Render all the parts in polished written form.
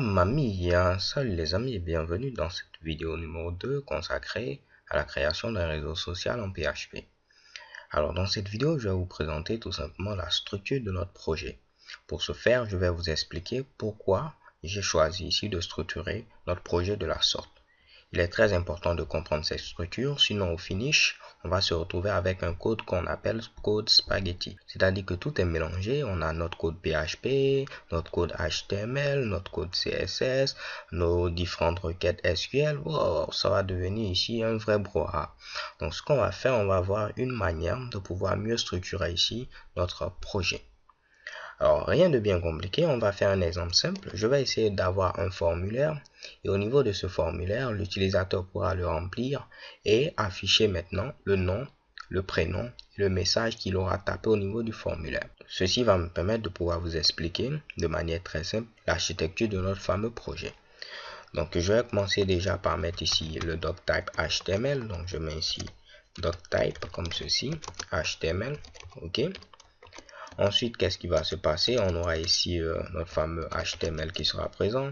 Mamma mia, salut les amis et bienvenue dans cette vidéo numéro 2 consacrée à la création d'un réseau social en PHP. Alors dans cette vidéo, je vais vous présenter tout simplement la structure de notre projet. Pour ce faire, je vais vous expliquer pourquoi j'ai choisi ici de structurer notre projet de la sorte. Il est très important de comprendre cette structure, sinon au finish, on va se retrouver avec un code qu'on appelle code spaghetti. C'est-à-dire que tout est mélangé, on a notre code PHP, notre code HTML, notre code CSS, nos différentes requêtes SQL. Wow, ça va devenir ici un vrai brouhaha. Donc ce qu'on va faire, on va avoir une manière de pouvoir mieux structurer ici notre projet. Alors, rien de bien compliqué, on va faire un exemple simple. Je vais essayer d'avoir un formulaire et au niveau de ce formulaire, l'utilisateur pourra le remplir et afficher maintenant le nom, le prénom et le message qu'il aura tapé au niveau du formulaire. Ceci va me permettre de pouvoir vous expliquer de manière très simple l'architecture de notre fameux projet. Donc, je vais commencer déjà par mettre ici le doctype HTML. Donc, je mets ici doctype comme ceci, HTML, ok. Ensuite, qu'est-ce qui va se passer? On aura ici notre fameux HTML qui sera présent.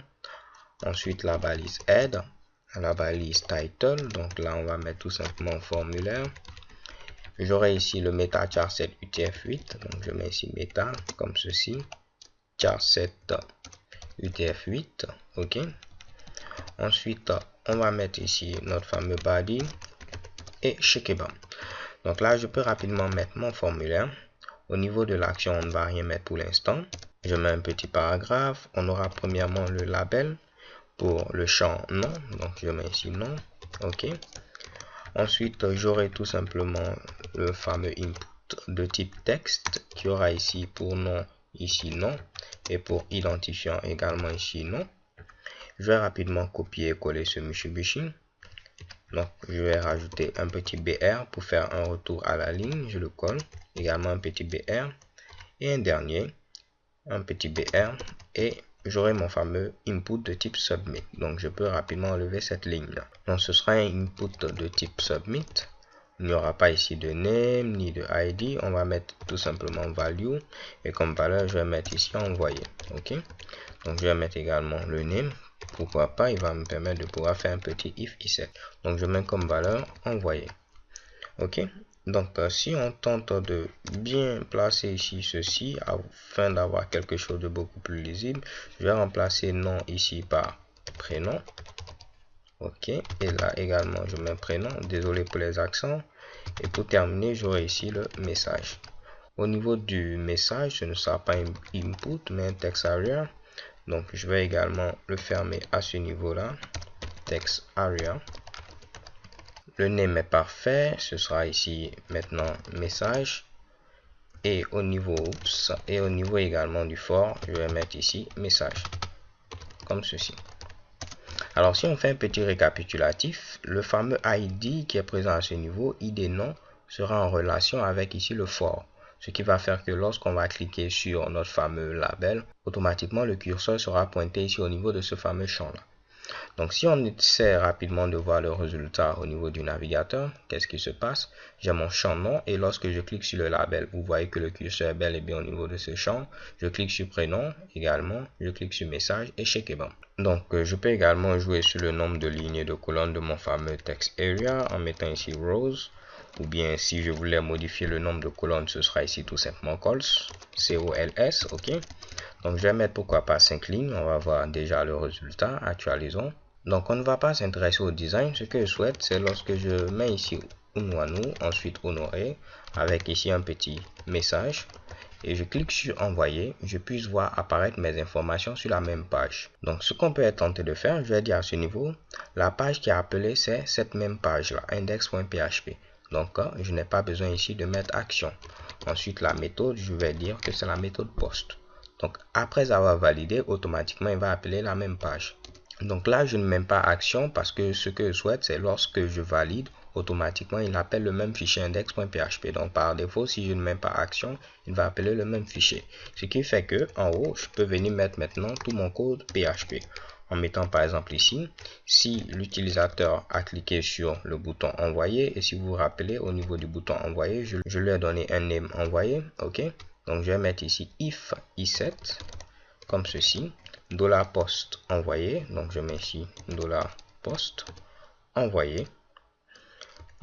Ensuite, la balise head, la balise title. Donc là, on va mettre tout simplement formulaire. J'aurai ici le meta charset UTF-8. Donc je mets ici meta comme ceci. Charset UTF-8. OK. Ensuite, on va mettre ici notre fameux body et shekebam. Donc là, je peux rapidement mettre mon formulaire. Au niveau de l'action, on ne va rien mettre pour l'instant. Je mets un petit paragraphe. On aura premièrement le label pour le champ nom. Donc, je mets ici nom. OK. Ensuite, j'aurai tout simplement le fameux input de type texte qui aura ici pour nom, ici nom. Et pour identifiant également ici nom. Je vais rapidement copier et coller ce Mitsubishi. Donc, je vais rajouter un petit BR pour faire un retour à la ligne. Je le colle. Également un petit BR. Et un dernier, un petit BR. Et j'aurai mon fameux input de type submit. Donc, je peux rapidement enlever cette ligne-là. Donc, ce sera un input de type submit. Il n'y aura pas ici de name ni de ID. On va mettre tout simplement value. Et comme valeur, je vais mettre ici envoyé. OK. Donc, je vais mettre également le name. Pourquoi pas, il va me permettre de pouvoir faire un petit if ici. Donc, je mets comme valeur envoyé. OK. Donc, si on tente de bien placer ici ceci afin d'avoir quelque chose de beaucoup plus lisible, je vais remplacer nom ici par prénom. OK. Et là également, je mets prénom. Désolé pour les accents. Et pour terminer, j'aurai ici le message. Au niveau du message, ce ne sera pas un input, mais un text area. Donc, je vais également le fermer à ce niveau-là. Text area. Le name est parfait. Ce sera ici maintenant message. Et au niveau également du for, je vais mettre ici message. Comme ceci. Alors, si on fait un petit récapitulatif, le fameux ID qui est présent à ce niveau, ID nom, sera en relation avec ici le for. Ce qui va faire que lorsqu'on va cliquer sur notre fameux label, automatiquement le curseur sera pointé ici au niveau de ce fameux champ-là. Donc si on essaie rapidement de voir le résultat au niveau du navigateur, qu'est-ce qui se passe? J'ai mon champ nom et lorsque je clique sur le label, vous voyez que le curseur est bel et bien au niveau de ce champ. Je clique sur prénom également, je clique sur message et shekebam. Donc je peux également jouer sur le nombre de lignes et de colonnes de mon fameux text area en mettant ici rows. Ou bien si je voulais modifier le nombre de colonnes, ce sera ici tout simplement cols, C-O-L-S, ok. Donc je vais mettre pourquoi pas 5 lignes, on va voir déjà le résultat, actualisons. Donc on ne va pas s'intéresser au design, ce que je souhaite c'est lorsque je mets ici Unwanu, ensuite honorer, avec ici un petit message. Et je clique sur envoyer, je puisse voir apparaître mes informations sur la même page. Donc ce qu'on peut être tenté de faire, je vais dire à ce niveau, la page qui est appelée c'est cette même page là, index.php. Donc, je n'ai pas besoin ici de mettre action. Ensuite, la méthode, je vais dire que c'est la méthode post. Donc, après avoir validé, automatiquement, il va appeler la même page. Donc là, je ne mets pas action parce que ce que je souhaite, c'est lorsque je valide, automatiquement, il appelle le même fichier index.php. Donc, par défaut, si je ne mets pas action, il va appeler le même fichier. Ce qui fait que, en haut, je peux venir mettre maintenant tout mon code PHP. En mettant par exemple ici, si l'utilisateur a cliqué sur le bouton envoyer et si vous vous rappelez au niveau du bouton envoyer, je lui ai donné un name envoyé, ok. Donc je vais mettre ici if i7 comme ceci. $post envoyé. Donc je mets ici $post envoyé.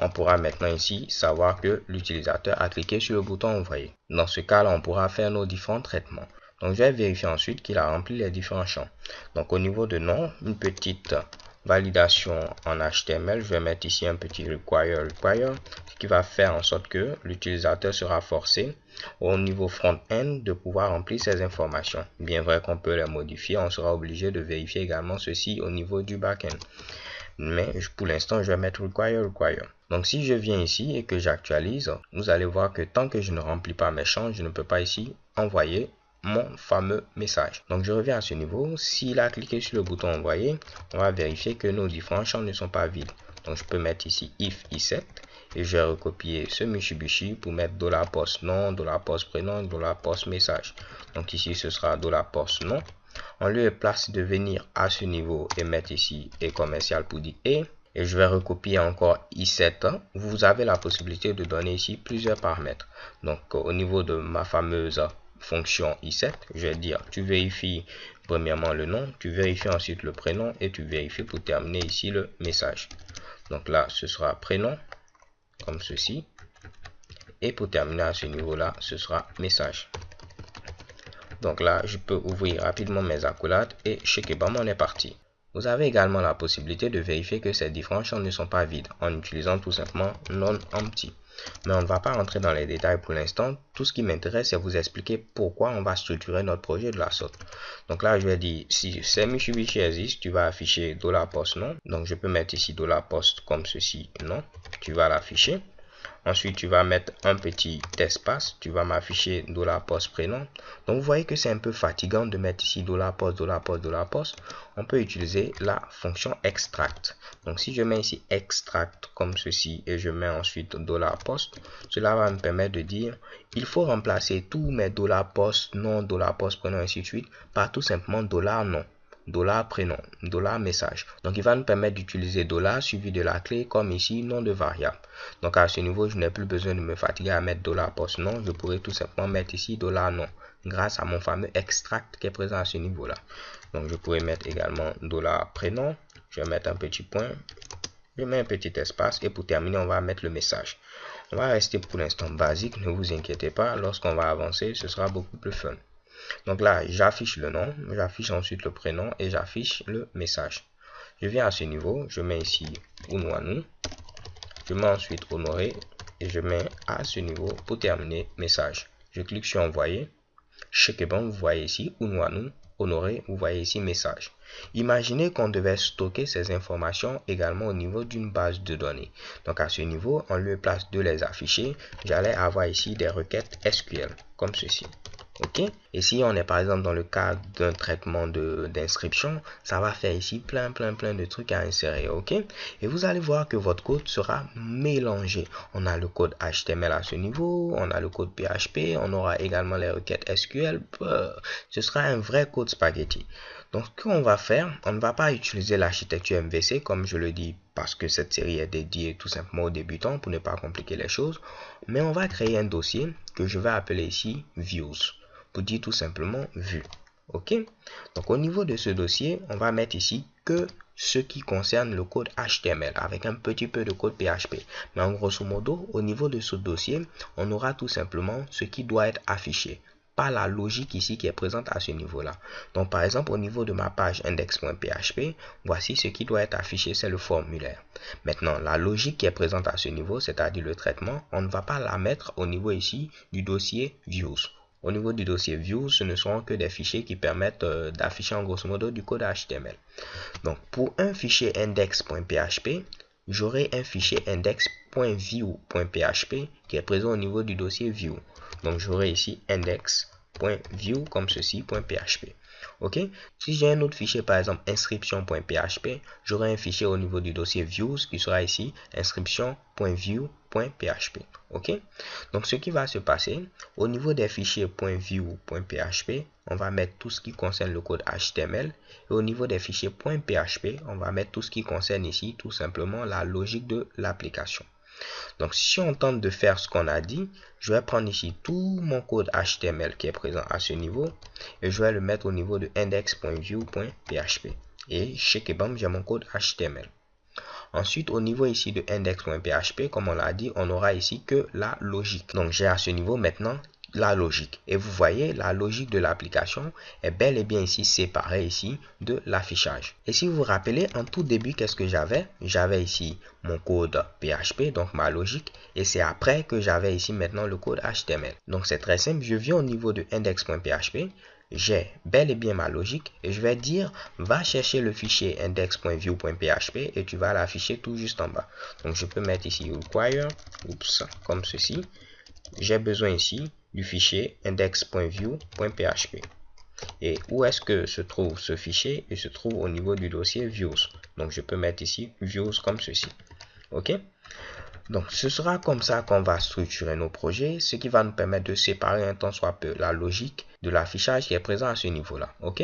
On pourra maintenant ici savoir que l'utilisateur a cliqué sur le bouton envoyer. Dans ce cas-là, on pourra faire nos différents traitements. Donc je vais vérifier ensuite qu'il a rempli les différents champs. Donc au niveau de nom, une petite validation en HTML, je vais mettre ici un petit require, ce qui va faire en sorte que l'utilisateur sera forcé au niveau front-end de pouvoir remplir ces informations. Bien vrai qu'on peut les modifier, on sera obligé de vérifier également ceci au niveau du back-end. Mais pour l'instant, je vais mettre require. Donc si je viens ici et que j'actualise, vous allez voir que tant que je ne remplis pas mes champs, je ne peux pas ici envoyer mon fameux message. Donc je reviens à ce niveau. S'il a cliqué sur le bouton envoyer, on va vérifier que nos différents champs ne sont pas vides. Donc je peux mettre ici if i7 et je vais recopier ce Mitsubishi pour mettre $post nom, $post prénom, $post message. Donc ici ce sera $post nom. En lieu et place de venir à ce niveau et mettre ici et commercial pour dire et je vais recopier encore i7. Vous avez la possibilité de donner ici plusieurs paramètres. Donc au niveau de ma fameuse fonction i7, je vais dire tu vérifies premièrement le nom, tu vérifies ensuite le prénom et tu vérifies pour terminer ici le message. Donc là ce sera prénom comme ceci et pour terminer à ce niveau là ce sera message. Donc là, je peux ouvrir rapidement mes accolades et Shekebam, on est parti. Vous avez également la possibilité de vérifier que ces différents champs ne sont pas vides en utilisant tout simplement non-empty. Mais on ne va pas rentrer dans les détails pour l'instant. Tout ce qui m'intéresse, c'est vous expliquer pourquoi on va structurer notre projet de la sorte. Donc là, je vais dire, si c'est Mitsubishi existe, tu vas afficher $post non. Donc je peux mettre ici $post comme ceci, non. Tu vas l'afficher. Ensuite, tu vas mettre un petit espace. Tu vas m'afficher $post prénom. Donc, vous voyez que c'est un peu fatigant de mettre ici $post. On peut utiliser la fonction extract. Donc, si je mets ici extract comme ceci et je mets ensuite $post, cela va me permettre de dire il faut remplacer tous mes $post nom, $post prénom, ainsi de suite par tout simplement $nom. $prénom, $message. Donc il va nous permettre d'utiliser $ suivi de la clé comme ici nom de variable. Donc à ce niveau, je n'ai plus besoin de me fatiguer à mettre $post nom. Je pourrais tout simplement mettre ici $nom grâce à mon fameux extract qui est présent à ce niveau là. Donc je pourrais mettre également $prénom. Je vais mettre un petit point. Je mets un petit espace et pour terminer, on va mettre le message. On va rester pour l'instant basique, ne vous inquiétez pas. Lorsqu'on va avancer, ce sera beaucoup plus fun. Donc là, j'affiche le nom, j'affiche ensuite le prénom et j'affiche le message. Je viens à ce niveau, je mets ici Unwanu, je mets ensuite Honoré et je mets à ce niveau pour terminer message. Je clique sur envoyer. Shekebam, vous voyez ici Unwanu, Honoré, vous voyez ici message. Imaginez qu'on devait stocker ces informations également au niveau d'une base de données. Donc à ce niveau, en lieu et place de les afficher, j'allais avoir ici des requêtes SQL comme ceci. Ok, et si on est par exemple dans le cadre d'un traitement d'inscription, ça va faire ici plein de trucs à insérer. Ok, et vous allez voir que votre code sera mélangé. On a le code HTML à ce niveau, on a le code PHP, on aura également les requêtes SQL. Ce sera un vrai code spaghetti. Donc ce qu'on va faire, on ne va pas utiliser l'architecture MVC comme je le dis parce que cette série est dédiée tout simplement aux débutants pour ne pas compliquer les choses, mais on va créer un dossier que je vais appeler ici views pour dire tout simplement vue. Ok, donc au niveau de ce dossier, on va mettre ici que ce qui concerne le code HTML avec un petit peu de code PHP. Mais en grosso modo, au niveau de ce dossier, on aura tout simplement ce qui doit être affiché, pas la logique ici qui est présente à ce niveau-là. Donc par exemple, au niveau de ma page index.php, voici ce qui doit être affiché, c'est le formulaire. Maintenant, la logique qui est présente à ce niveau, c'est-à-dire le traitement, on ne va pas la mettre au niveau ici du dossier views. Au niveau du dossier views, ce ne seront que des fichiers qui permettent d'afficher en grosso modo du code HTML. Donc pour un fichier index.php, j'aurai un fichier index.view.php qui est présent au niveau du dossier view. Donc j'aurai ici index.view comme ceci, .php. Ok, si j'ai un autre fichier par exemple inscription.php, j'aurai un fichier au niveau du dossier views qui sera ici inscription.view.php. Ok, donc ce qui va se passer au niveau des fichiers .view.php, on va mettre tout ce qui concerne le code HTML et au niveau des fichiers .php, on va mettre tout ce qui concerne ici tout simplement la logique de l'application. Donc si on tente de faire ce qu'on a dit, je vais prendre ici tout mon code HTML qui est présent à ce niveau et je vais le mettre au niveau de index.view.php. Et chez Kebam, j'ai mon code HTML. Ensuite, au niveau ici de index.php, comme on l'a dit, on aura ici que la logique. Donc j'ai à ce niveau maintenant la logique. Et vous voyez, la logique de l'application est bel et bien ici séparée ici de l'affichage. Et si vous vous rappelez, en tout début, qu'est-ce que j'avais? J'avais ici mon code PHP, donc ma logique, et c'est après que j'avais ici maintenant le code HTML. Donc c'est très simple, je viens au niveau de index.php, j'ai bel et bien ma logique et je vais dire va chercher le fichier index.view.php et tu vas l'afficher tout juste en bas. Donc je peux mettre ici require, comme ceci. J'ai besoin ici du fichier index.view.php. Et où est-ce que se trouve ce fichier? Il se trouve au niveau du dossier views. Donc je peux mettre ici views comme ceci. Ok? Donc ce sera comme ça qu'on va structurer nos projets, ce qui va nous permettre de séparer un tant soit peu la logique de l'affichage qui est présent à ce niveau-là. Ok?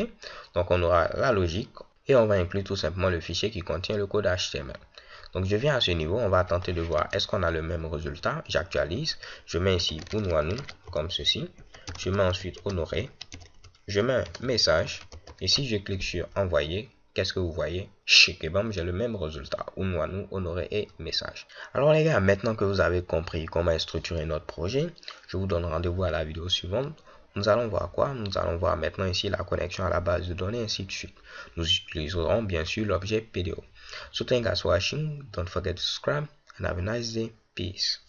Donc on aura la logique et on va inclure tout simplement le fichier qui contient le code HTML. Donc je viens à ce niveau, on va tenter de voir est-ce qu'on a le même résultat. J'actualise, je mets ici Unwanu comme ceci, je mets ensuite honorer, je mets un message et si je clique sur envoyer, qu'est-ce que vous voyez? Chez Kebam, j'ai le même résultat, Unwanu, honoré et message. Alors les gars, maintenant que vous avez compris comment structurer notre projet, je vous donne rendez-vous à la vidéo suivante. Nous allons voir quoi? Nous allons voir maintenant ici la connexion à la base de données, ainsi de suite. Nous utiliserons bien sûr l'objet PDO. So thank you guys for watching. Don't forget to subscribe and have a nice day. Peace.